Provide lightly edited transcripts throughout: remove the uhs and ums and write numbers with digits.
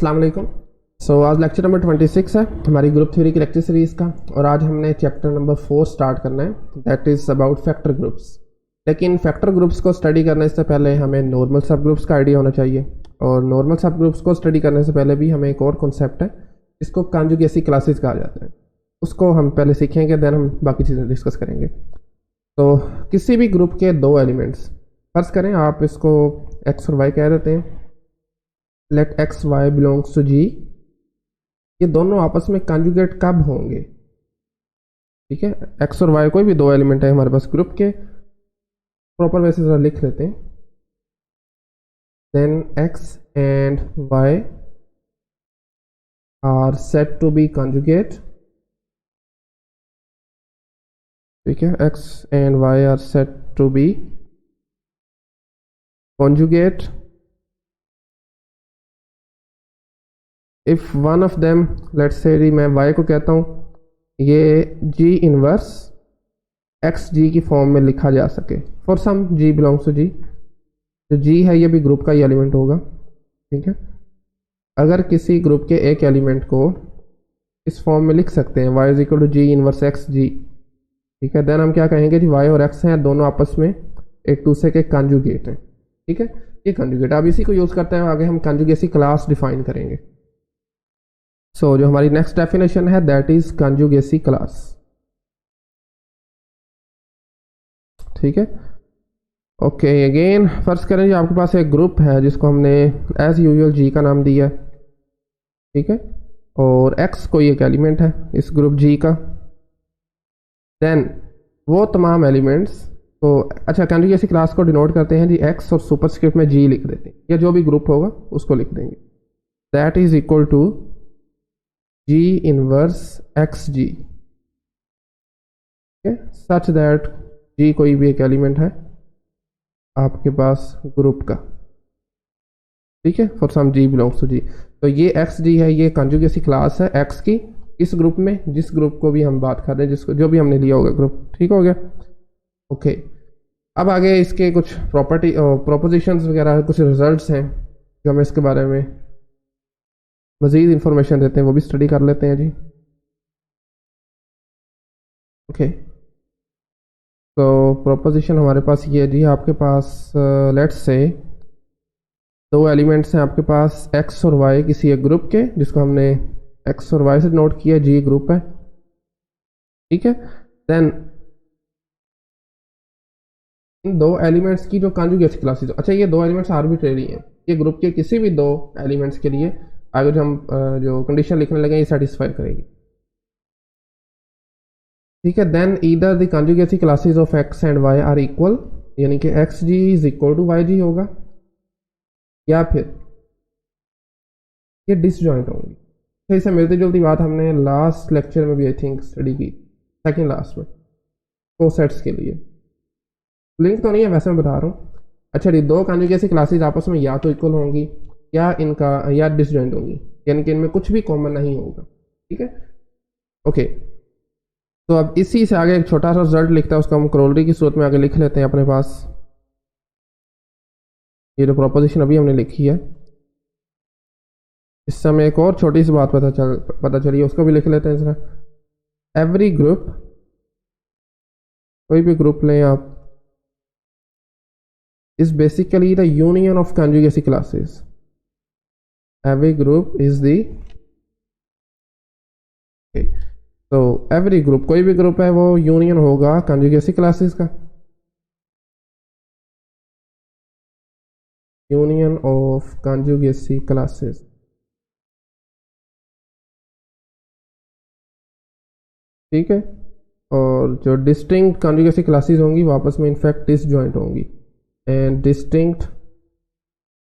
अस्सलाम वालेकुम। आज लेक्चर नंबर 26 है हमारी ग्रुप थ्योरी की लेक्चर सीरीज़ का, और आज हमने चैप्टर नंबर 4 स्टार्ट करना है, that is about factor groups. लेकिन फैक्टर ग्रुप्स को स्टडी करने से पहले हमें नॉर्मल सब ग्रुप्स का आइडिया होना चाहिए, और नॉर्मल सब ग्रुप्स को स्टडी करने से पहले भी हमें एक और कॉन्सेप्ट है जिसको कॉन्जुगेसी क्लासेस कहा जाता है, उसको हम पहले सीखेंगे, देन हम बाकी चीज़ें डिस्कस करेंगे। तो किसी भी ग्रुप के दो एलिमेंट्स, फर्ज करें आप इसको एक्स और वाई कह देते हैं, let x y belongs to G, ये दोनों आपस में कॉन्जुगेट कब होंगे? ठीक है, एक्स और वाई कोई भी दो एलिमेंट है हमारे पास ग्रुप के, प्रॉपर वैसे जरा लिख लेते हैं। Then X and Y are set to be conjugate. ठीक है, X and Y are set to be conjugate if one of them, let's say मैं y को कहता हूँ ये g इनवर्स एक्स जी की फॉर्म में लिखा जा सके for some g belongs to G. जो g है ये भी ग्रुप का ही एलिमेंट होगा। ठीक है, अगर किसी ग्रुप के एक एलिमेंट को इस फॉर्म में लिख सकते हैं y is equal to g inverse x g, ठीक है, देन हम क्या कहेंगे कि y और x हैं दोनों आपस में एक दूसरे के कॉन्जुगेट हैं। ठीक है, ये कॉन्जुगेट, अब इसी को यूज़ करते हैं आगे हम कॉन्जुगेसी क्लास डिफाइन करेंगे। जो हमारी नेक्स्ट डेफिनेशन है दैट इज कॉन्जुगेसी क्लास। ठीक है, ओके, अगेन फर्स्ट करें जी आपके पास एक ग्रुप है जिसको हमने एज यूजुअल जी का नाम दिया है। ठीक है, और एक्स कोई एक एलिमेंट है इस ग्रुप जी का। देन वो तमाम एलिमेंट्स को, अच्छा, कॉन्जुगेसी क्लास को डिनोट करते हैं जी एक्स और सुपरस्क्रिप्ट में जी लिख देते हैं, या जो भी ग्रुप होगा उसको लिख देंगे। That is equal to G inverse x G, such that G कोई भी एक एलिमेंट है आपके पास ग्रुप का। ठीक है, for some G belongs to G। तो ये एक्स जी है, ये कॉन्जुगेसी क्लास है एक्स की इस ग्रुप में, जिस ग्रुप को भी हम बात कर रहे हैं, जिसको जो भी हमने लिया होगा ग्रुप। ठीक हो गया, ओके। अब आगे इसके कुछ प्रॉपर्टी प्रोपोजिशंस वगैरह कुछ रिजल्ट्स हैं जो हमें इसके बारे में मज़ीद इंफॉर्मेशन देते हैं, वो भी स्टडी कर लेते हैं जी। ओके, तो प्रोपोजिशन हमारे पास ये है जी, आपके पास लेट्स से दो एलिमेंट्स हैं आपके पास एक्स और वाई किसी एक ग्रुप के, जिसको हमने एक्स और वाई से नोट किया, जी ग्रुप है। ठीक है, देन इन दो एलिमेंट्स की जो कॉन्जुगेसी क्लासेस, अच्छा ये दो एलिमेंट्स आर्बिट्रेरी हैं, ये ग्रुप के किसी भी दो एलिमेंट्स के लिए आगे जो हम जो कंडीशन लिखने लगे ये सेटिस्फाई करेगी। ठीक है, then either the conjugacy classes of x and Y are equal, यानी कि x g is equal to y g होगा, या फिर ये डिसजॉइंट होंगी। तो इससे मिलती जुलती बात हमने लास्ट लेक्चर में भी आई थिंक स्टडी की, सेकेंड लास्ट में, को सेट्स के लिए लिंक तो नहीं है वैसे मैं बता रहा हूँ। अच्छा जी, दो कॉन्जुगेसी क्लासेस आपस में या तो इक्वल होंगी या इनका या डिसजॉइंट होंगी, यानी कि इनमें कुछ भी कॉमन नहीं होगा। ठीक है, ओके। तो अब इसी से आगे एक छोटा सा रिजल्ट लिखता है, उसको हम क्रोलरी की सूरत में आगे लिख लेते हैं अपने पास। ये जो प्रोपोजिशन अभी हमने लिखी है, इससे हमें एक और छोटी सी बात पता चली है, उसको भी लिख लेते हैं जरा। एवरी ग्रुप, कोई भी ग्रुप लें आप, is basically the union of conjugacy classes. Every group is the, तो एवरी ग्रुप, कोई भी ग्रुप है वो यूनियन होगा कॉन्जुगेसी क्लासेस का, यूनियन ऑफ कॉन्जुगेसी क्लासेस। ठीक है, और जो डिस्टिंक्ट कॉन्जुगेसी क्लासेस होंगी वो आपस में इनफैक्ट डिसजॉइंट होंगी, and distinct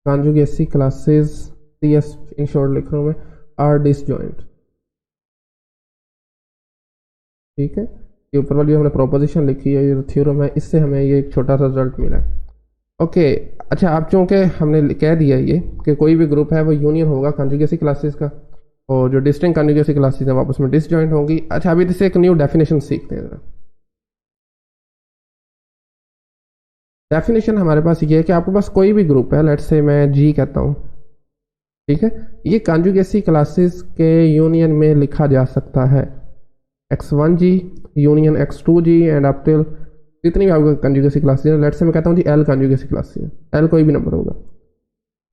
conjugacy classes, CS in short लिख रहा हूँ मैं, आर डिसजॉइंट। ठीक है, ये ऊपर वाली हमने प्रोपोजिशन लिखी है, ये थ्योरम है, इससे हमें ये एक छोटा सा रिजल्ट मिला है। ओके, अच्छा, अब चूँकि हमने कह दिया ये कि कोई भी ग्रुप है वो यूनियन होगा कॉन्जुगेसी क्लासेस का, और जो डिस्टिंक्ट कॉन्जुगेसी क्लासेस हैं वो आपस में डिसजॉइंट होंगी। अच्छा, अभी इससे एक न्यू डेफिनेशन सीखते हैं जरा। डेफिनेशन हमारे पास ये है कि आपके पास कोई भी ग्रुप है, लेट्स से मैं जी कहता हूँ, ठीक है, ये कॉन्जुगेसी क्लासेस के यूनियन में लिखा जा सकता है, x1g union x2g and up till जितनी भी आपको कॉन्जुगेसी क्लासेस है। लेट्स से मैं कहता हूँ जी l कॉन्जुगेसी क्लासेस है, l कोई भी नंबर होगा,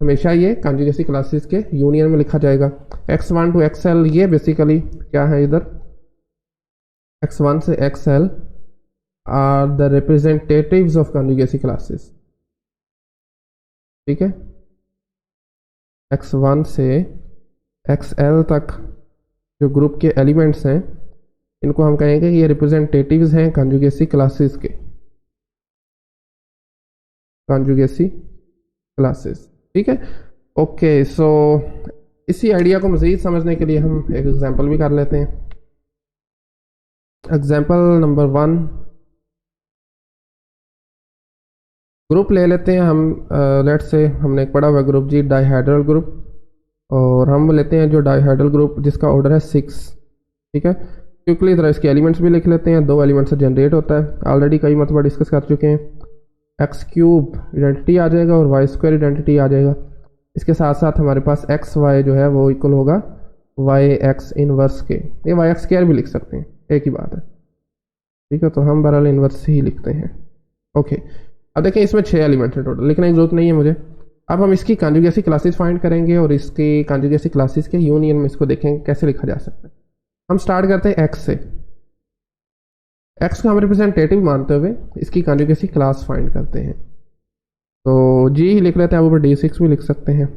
हमेशा ये कॉन्जुगेसी क्लासेस के यूनियन में लिखा जाएगा। x1 टू xl ये बेसिकली क्या है, इधर x1 से xl are the representatives of conjugacy classes. ठीक है, x1 से xl तक जो ग्रुप के एलिमेंट्स हैं इनको हम कहेंगे ये रिप्रेजेंटेटिव्स हैं कॉन्जुगेसी क्लासेस के, कॉन्जुगेसी क्लासेस। ठीक है, ओके। सो इसी आइडिया को मज़ीद समझने के लिए हम एक एग्जांपल भी कर लेते हैं। एग्जांपल नंबर 1, ग्रुप ले लेते हैं हम। लेट्स से हमने एक पढ़ा हुआ ग्रुप जी डाइहाइड्रल ग्रुप, और हम लेते हैं जो डाइहाइड्रल ग्रुप जिसका ऑर्डर है 6। ठीक है, क्विकली तरह इसके एलिमेंट्स भी लिख लेते हैं, 2 एलिमेंट्स से जनरेट होता है, ऑलरेडी कई मरतबा डिस्कस कर चुके हैं। एक्स क्यूब आइडेंटिटी आ जाएगा और वाई स्क्वायर आइडेंटिटी आ जाएगा। इसके साथ साथ हमारे पास एक्स वाई जो है वो इक्वल होगा वाई एक्स इनवर्स के, ये वाई एक्स स्क्वायर भी लिख सकते हैं, एक ही बात है। ठीक है, तो हम बहरहाल इनवर्स ही लिखते हैं। ओके, अब देखें इसमें 6 एलिमेंट है टोटल, लिखने की जरूरत नहीं है मुझे। अब हम इसकी कॉन्जुगेसी क्लासेस फाइंड करेंगे और इसकी कॉन्जुगेसी क्लासेस के यूनियन में इसको देखेंगे कैसे लिखा जा सकता है। हम स्टार्ट करते हैं एक्स से। एक्स को हम रिप्रेजेंटेटिव मानते हुए इसकी कॉन्जुगेसी क्लास फाइंड करते हैं। तो जी ही लिख लेते हैं, आप ऊपर D6 भी लिख सकते हैं।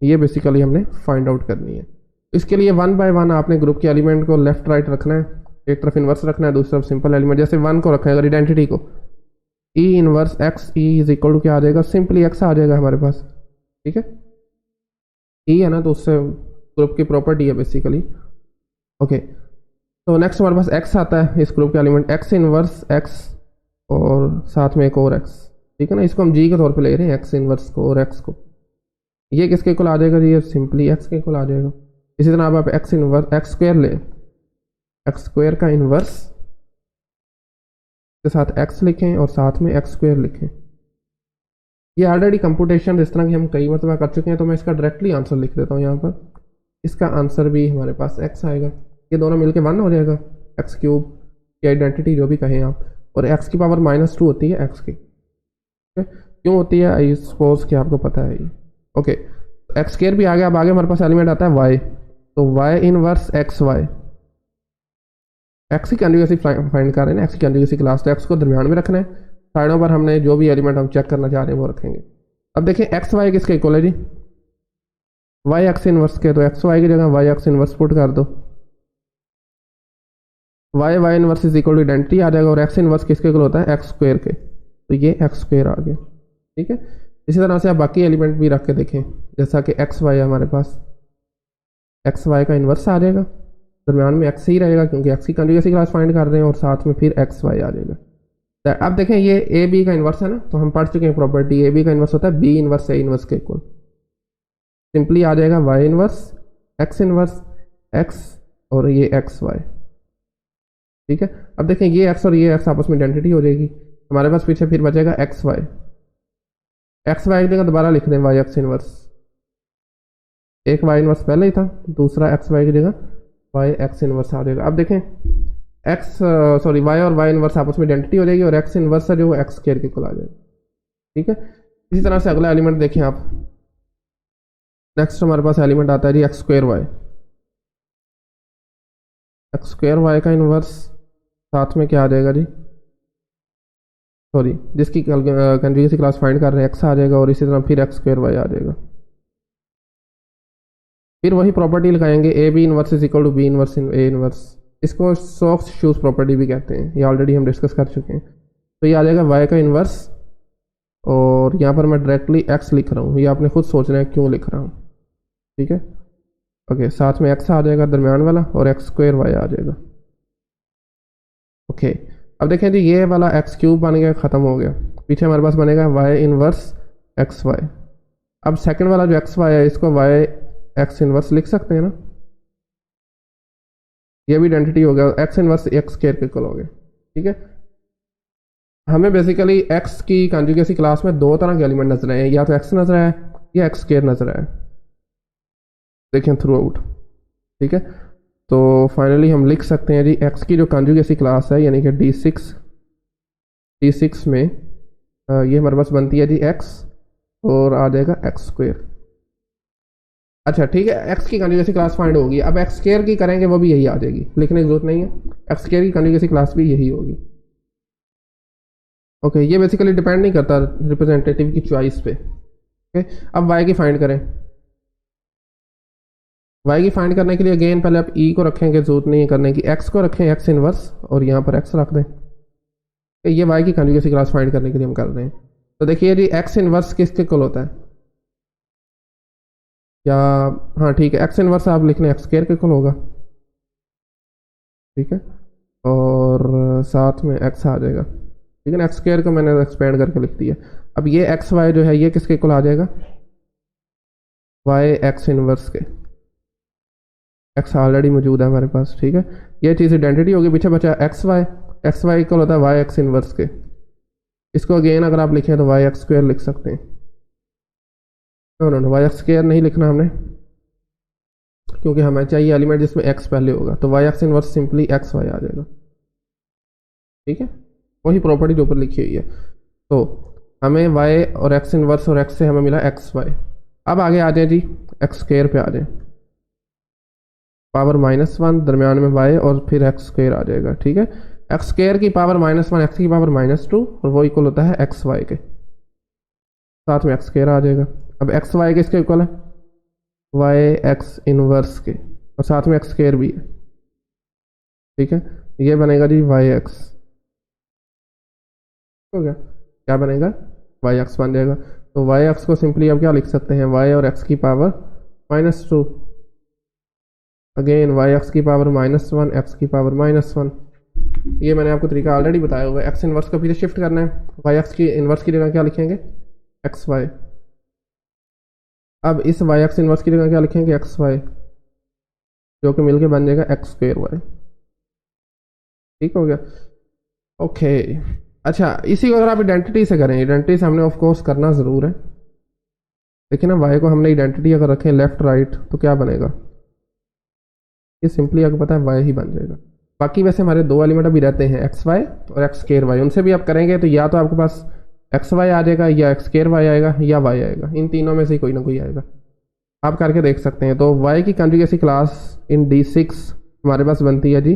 ये बेसिकली हमने फाइंड आउट करनी है। इसके लिए 1 बाय 1 आपने ग्रुप के एलिमेंट को लेफ्ट राइट रखना है, एक तरफ इन्वर्स रखना है, दूसरी तरफ सिंपल एलिमेंट। जैसे 1 को रखा है अगर आइडेंटिटी को, E inverse X E is equal to क्या आ जाएगा, सिंपली एक्स आ जाएगा हमारे पास। ठीक है, ई है ना, तो उससे ग्रुप की प्रॉपर्टी है बेसिकली। ओके, तो नेक्स्ट हमारे पास एक्स आता है, इस ग्रुप के एलिमेंट एक्स इनवर्स एक्स और साथ में एक और एक्स। ठीक है ना, इसको हम जी के तौर पे ले रहे हैं, एक्स इनवर्स को और एक्स को। ये किसके इक्वल आ जाएगा जी, ये सिंपली एक्स के इक्वल आ जाएगा। इसी तरह आप एक्स इनवर्स एक्स स्क्वायर ले, एक्स स्क्वायर का इनवर्स के साथ एक्स लिखें और साथ में एक्स स्क्वायर लिखें। ये ऑलरेडी कंप्यूटेशन इस तरह की हम कई मरतबा कर चुके हैं, तो मैं इसका डायरेक्टली आंसर लिख देता हूँ यहाँ पर। इसका आंसर भी हमारे पास एक्स आएगा, ये दोनों मिलके 1 हो जाएगा। एक्स क्यूब की आइडेंटिटी जो भी कहें आप, और एक्स की पावर -2 होती है एक्स की। क्यों होती है, आई सपोज कि आपको पता है ये। ओके, एक्स स्क्वायर भी आ गया। अब आगे हमारे पास एलिमेंट आता है वाई, तो Y inverse X Y. X की कॉन्जुगेसी फाइंड कर रहे हैं, एक्स की कॉन्जुगेसी क्लास, तो एक्स को दरमियान में रखना है, साइडों पर हमने जो भी एलिमेंट हम चेक करना चाह रहे हैं वो रखेंगे। अब देखिए एक्स वाई किसके इक्वल है जी, वाई एक्स इनवर्स के, तो एक्स वाई की जगह वाई एक्स इनवर्स पुट कर दो। Y y inverse is equal to identity आ जाएगा, और एक्स इनवर्स किसके इक्वल होता है, एक्स स्क्वायर के, तो ये एक्स स्क्वायर आ गया। ठीक है, इसी तरह से आप बाकी एलिमेंट भी रख के देखें, जैसा कि एक्स वाई है हमारे पास, एक्स वाई का इनवर्स आ जाएगा, दरम्यान में एक्स ही रहेगा क्योंकि एक्स की कॉन्जुगेसी क्लास फाइंड कर रहे हैं, और साथ में फिर एक्स वाई आ जाएगा। अब देखें ये ए बी का इनवर्स है ना, तो हम पढ़ चुके हैं प्रॉपर्टी, ए बी का इनवर्स होता है बी इनवर्स ए इनवर्स के इक्वल। सिंपली आ जाएगा वाई इनवर्स इनवर्स एक्स और ये एक्स वाई। ठीक है, अब देखें ये एक्स और ये एक्स आपस में आइडेंटिटी हो जाएगी, हमारे पास पीछे फिर बचेगा एक्स वाई की जगह दोबारा लिख दें वाई एक्स इनवर्स। एक वाई इनवर्स पहले ही था, दूसरा एक्स वाई की जगह वाई एक्स इनवर्स आ जाएगा। अब देखें वाई और वाई इनवर्स आपस में आइडेंटिटी हो जाएगी, और एक्स इनवर्स है जो एक्स स्क्वायर के इक्वल आ जाएगा। ठीक है, इसी तरह से अगला एलिमेंट देखें आप। नेक्स्ट हमारे पास एलिमेंट आता है जी एक्स स्क्वायर वाई का इनवर्स, साथ में क्या आ जाएगा जी, जिसकी कॉन्जुगेसी क्लास फाइंड कर रहे हैं एक्स आ जाएगा, और इसी तरह फिर एक्स स्क्वायर वाई आ जाएगा। फिर वही प्रॉपर्टी लगाएंगे, A B inverse is equal to B inverse in A inverse. इसको सॉक्स शूज प्रॉपर्टी भी कहते हैं, ये ऑलरेडी हम डिस्कस कर चुके हैं। तो ये आ जाएगा वाई का इनवर्स, और यहाँ पर मैं डायरेक्टली एक्स लिख रहा हूँ, ये आपने खुद सोचना है क्यों लिख रहा हूँ। ठीक है, ओके, साथ में एक्स आ जाएगा दरमियान वाला, और एक्स स्क्वायर वाई आ जाएगा। ओके, अब देखें जी ये वाला एक्स क्यूब बन गया, ख़त्म हो गया, पीछे हमारे पास बनेगा वाई इनवर्स एक्स वाई। अब सेकंड वाला जो एक्स वाई है इसको वाई एक्स इनवर्स लिख सकते हैं ना, ये भी आइडेंटिटी हो गया, एक्स इनवर्स एक्स स्क्वायर के इक्वल हो गया। ठीक है, हमें बेसिकली एक्स की कॉन्जुगेसी क्लास में 2 तरह के एलिमेंट नजर आए हैं, या तो एक्स नजर आया या एक्स स्क्वायर नजर आया। देखें थ्रू आउट। ठीक है, तो फाइनली हम लिख सकते हैं जी एक्स की जो कॉन्जुगेसी क्लास है यानी कि D6 में ये हमारे पास बनती है जी एक्स और आ जाएगा एक्स स्क्वेयर। अच्छा ठीक है, एक्स की कॉन्जुगेसी क्लास फाइंड होगी। अब एक्स स्क्वायर की करेंगे वो भी यही आ जाएगी, लिखने की जरूरत नहीं है, एक्स स्क्वायर की कॉन्जुगेसी क्लास भी यही होगी। ओके, ये बेसिकली डिपेंड नहीं करता रिप्रेजेंटेटिव की चॉइस पे। ओके, अब वाई की फाइंड करें। वाई की फाइंड करने के लिए अगेन पहले आप ई को रखेंगे, जरूरत नहीं है करने की, एक्स को रखें एक्स इनवर्स और यहाँ पर एक्स रख दें। ये वाई की कॉन्जुगेसी क्लास फाइंड करने के लिए हम कर रहे हैं। तो देखिए जी एक्स इनवर्स किसके इक्वल होता है, या हाँ ठीक है, एक्स इनवर्स आप लिख लें एक्स स्क्वायर के इक्वल होगा। ठीक है, और साथ में एक्स आ जाएगा। ठीक है ना, एक्स स्क्वायर को मैंने एक्सपेंड करके लिख दिया। अब ये एक्स वाई जो है ये किसके इक्वल आ जाएगा, वाई एक्स इनवर्स के। एक्स ऑलरेडी मौजूद है हमारे पास। ठीक है, ये चीज़ आइडेंटिटी होगी, पीछे बचा एक्स वाई इक्वल होता है वाई एक्स इनवर्स के। इसको अगेन अगर आप लिखें तो वाई एक्स स्क्वायर लिख सकते हैं। नो वाई एक्स स्क्वायर नहीं लिखना हमने, क्योंकि हमें चाहिए एलिमेंट जिसमें एक्स पहले होगा, तो y x inverse simply x y आ जाएगा। ठीक है, वही प्रॉपर्टी जो ऊपर लिखी हुई है। तो हमें वाई और एक्स इनवर्स और एक्स से हमें मिला एक्स वाई। अब आगे आ जाए जी एक्स स्क्वायर पे आ जाए, पावर -1 दरमियान में वाई और फिर एक्स स्क्वायर आ जाएगा। ठीक है, एक्स स्क्वायर की पावर -1 एक्स की पावर -2 और वो इक्वल होता है एक्स वाई के, साथ में एक्स स्क्वायर आ जाएगा। अब एक्स वाई के इसके इक्वल है वाई एक्स इनवर्स के और साथ में एक्स स्क्वायर भी है। ठीक है, ये बनेगा जी वाई एक्स, हो गया, क्या बनेगा वाई एक्स बन जाएगा। तो वाई एक्स को सिंपली अब क्या लिख सकते हैं, वाई और एक्स की पावर -2, अगेन वाई एक्स की पावर -1 एक्स की पावर -1। ये मैंने आपको तरीका ऑलरेडी बताया हुआ है। एक्स इनवर्स को पीछे शिफ्ट करना है, वाई एक्स की इनवर्स की जगह क्या लिखेंगे एक्स वाई। अब इस वाई एक्स इनवर्स की जगह क्या लिखेंगे एक्स वाई, जो कि मिलके बन जाएगा एक्स स्क्वायर वाई। ठीक हो गया, ओके। अच्छा, इसी को अगर आप आइडेंटिटी से करें, आइडेंटिटी से हमने ऑफ कोर्स करना ज़रूर है, लेकिन ना वाई को हमने आइडेंटिटी अगर रखें लेफ्ट राइट तो क्या बनेगा, ये सिंपली आपको पता है वाई ही बन जाएगा। बाकी वैसे हमारे दो एलिमेंट अभी रहते हैं एक्स वाई और एक्स स्क्वायर वाई, उनसे भी आप करेंगे तो या तो आपके पास एक्स वाई आ जाएगा या एक्स स्क्वायर वाई आएगा या वाई आएगा, इन तीनों में से कोई ना कोई आएगा, आप करके देख सकते हैं। तो वाई की कॉन्जुगेसी क्लास इन D6 हमारे पास बनती है जी,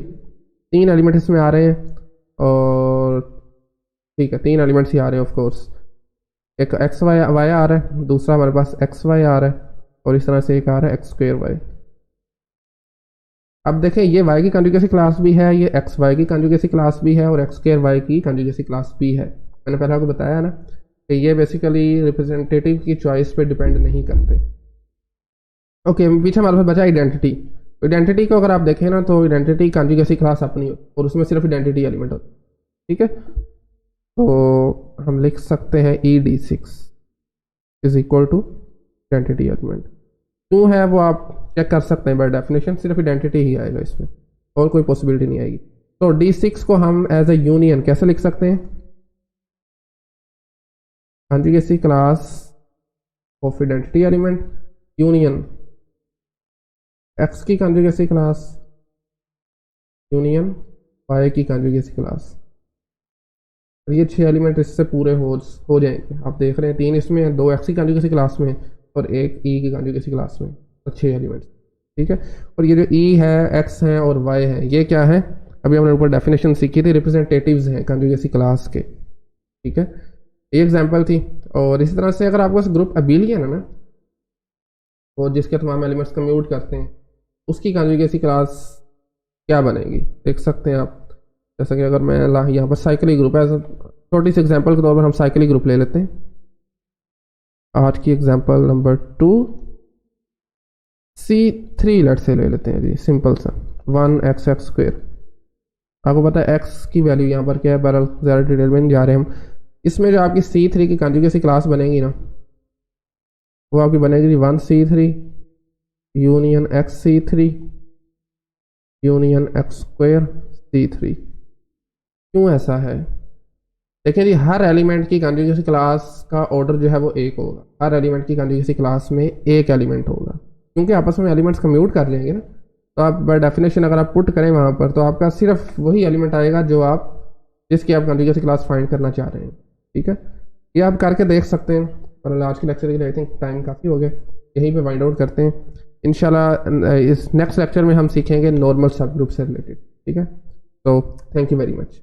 3 एलिमेंट इसमें आ रहे हैं और ठीक है 3 एलिमेंट्स ही आ रहे हैं ऑफ कोर्स, एक एक्स वाई आ रहा है, दूसरा हमारे पास एक्स वाई आ रहा है और इस तरह से एक आ रहा है एक्स स्क्वायर वाई। अब देखें ये y की कॉन्जुगेसी क्लास भी है, ये एक्स वाई की कॉन्जुगेसी क्लास भी है और एक्स स्क्वायर वाई की कॉन्जुगेसी क्लास भी है। मैंने पहले आपको बताया ना कि ये बेसिकली रिप्रेजेंटेटिव की चॉइस पे डिपेंड नहीं करते। ओके, पीछे हमारे पास बचा आइडेंटिटी। आइडेंटिटी को अगर आप देखें ना तो आइडेंटिटी कॉन्जुगेसी क्लास अपनी हो और उसमें सिर्फ आइडेंटिटी एलिमेंट होता है। ठीक है, तो हम लिख सकते हैं ED6 is equal to identity element. क्यों है वो आप चेक कर सकते हैं, बाय डेफिनेशन सिर्फ आइडेंटिटी ही आएगा इसमें और कोई पॉसिबिलिटी नहीं आएगी। तो D6 को हम एज ए यूनियन कैसे लिख सकते हैं, conjugacy class of identity element union x की कॉन्जुगेसी क्लास यूनियन वाई की कॉन्जुगेसी क्लास। ये 6 एलिमेंट इससे पूरे हो जाएंगे। आप देख रहे हैं 3 इसमें हैं, 2 एक्स की कॉन्जुगेसी क्लास में और 1 ई की कॉन्जुगेसी क्लास में, तो 6 एलिमेंट्स। ठीक है, और ये जो ई है एक्स है और वाई है ये क्या है, अभी हमने ऊपर डेफिनेशन सीखी थी, रिप्रेजेंटेटिव्स हैं कॉन्जुगेसी क्लास के। ठीक है, ये एग्जांपल थी। और इसी तरह से अगर आपके पास ग्रुप अबिलियन है ना, और जिसके तमाम एलिमेंट्स कम्यूट करते हैं, उसकी कॉन्जुगेसी क्लास क्या बनेगी देख सकते हैं आप। जैसा कि अगर मैं यहाँ पर साइक्लिक ग्रुप है, छोटी सी एग्जांपल के तौर पर हम साइक्लिक ग्रुप ले लेते हैं। आज की एग्जांपल नंबर 2 C3 लेट से ले लेते हैं जी, सिंपल सा 1x² आपको पता है x की वैल्यू यहाँ पर क्या है, बहरहाल ज़्यादा डिटेल में नहीं जा रहे हम। इसमें जो आपकी C3 की कॉन्जुगेसी क्लास बनेगी ना, वो आपकी बनेगी 1C3 union XC3 union x² C3। क्यों ऐसा है, देखिए जी हर एलिमेंट की कॉन्जुगेसी क्लास का ऑर्डर जो है वो एक होगा, हर एलिमेंट की कॉन्जुगेसी क्लास में एक एलिमेंट होगा। क्योंकि आपस में एलिमेंट्स कम्यूट कर लेंगे ना, तो आप बाय डेफिनेशन अगर आप पुट करें वहाँ पर तो आपका सिर्फ वही एलिमेंट आएगा जो आप जिसकी आप कंटीन्यूअस क्लास फाइंड करना चाह रहे हैं। ठीक है, ये आप करके देख सकते हैं। और आज के लेक्चर के लिए आई थिंक टाइम काफ़ी हो गया, यहीं पे फाइंड आउट करते हैं इंशाल्लाह। इस नेक्स्ट लेक्चर में हम सीखेंगे नॉर्मल सब ग्रुप से रिलेटेड। ठीक है, तो थैंक यू वेरी मच।